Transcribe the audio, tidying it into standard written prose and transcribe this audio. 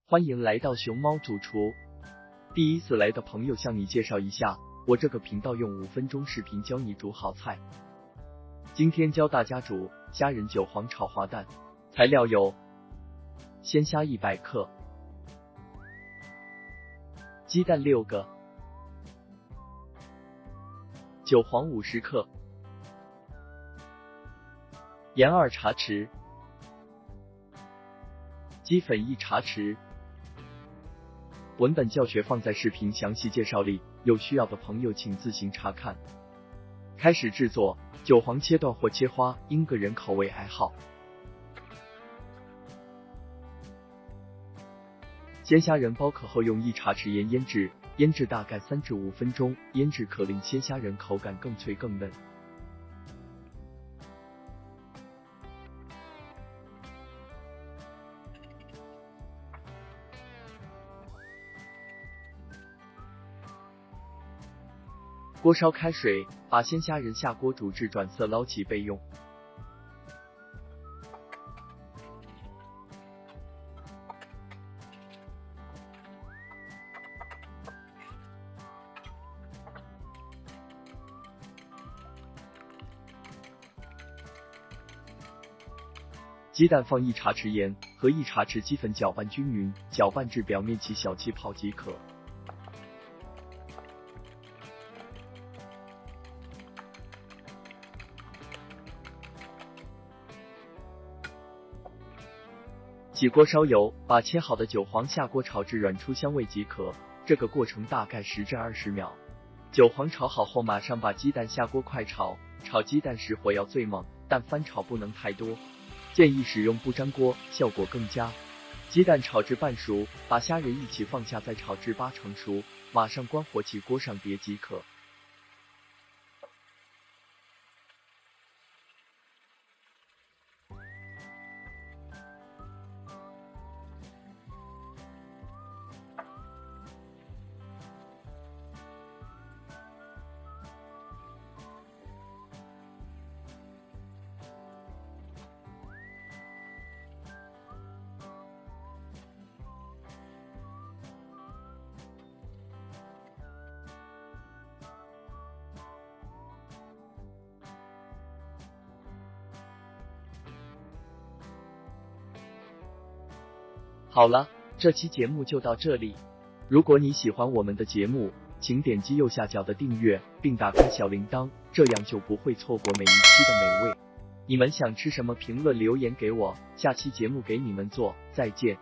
欢迎来到熊猫主厨。第一次来的朋友向你介绍一下，我这个频道用5分钟视频教你煮好菜。今天教大家煮虾仁韭黄炒滑蛋，材料有鲜虾100克，鸡蛋6个，韭黄50克，盐2茶匙，鸡粉1茶匙。文本教学放在视频详细介绍里，有需要的朋友请自行查看。开始制作，韭黄切段或切花，因个人口味爱好。鲜虾仁剥壳后用1茶匙盐腌制，腌制大概3至5分钟，腌制可令鲜虾仁口感更脆更嫩。锅烧开水，把鲜虾仁下锅煮至转色，捞起备用。鸡蛋放1茶匙盐和1茶匙鸡粉搅拌均匀，搅拌至表面起小气泡即可。起锅烧油，把切好的韭黄下锅炒至软出香味即可，这个过程大概10至20秒。韭黄炒好后，马上把鸡蛋下锅快炒，炒鸡蛋时火要最猛，但翻炒不能太多，建议使用不粘锅，效果更佳。鸡蛋炒至半熟，把虾仁一起放下，再炒至8成熟，马上关火起锅上碟即可。好了，这期节目就到这里。如果你喜欢我们的节目，请点击右下角的订阅，并打开小铃铛，这样就不会错过每一期的美味。你们想吃什么？评论留言给我，下期节目给你们做。再见。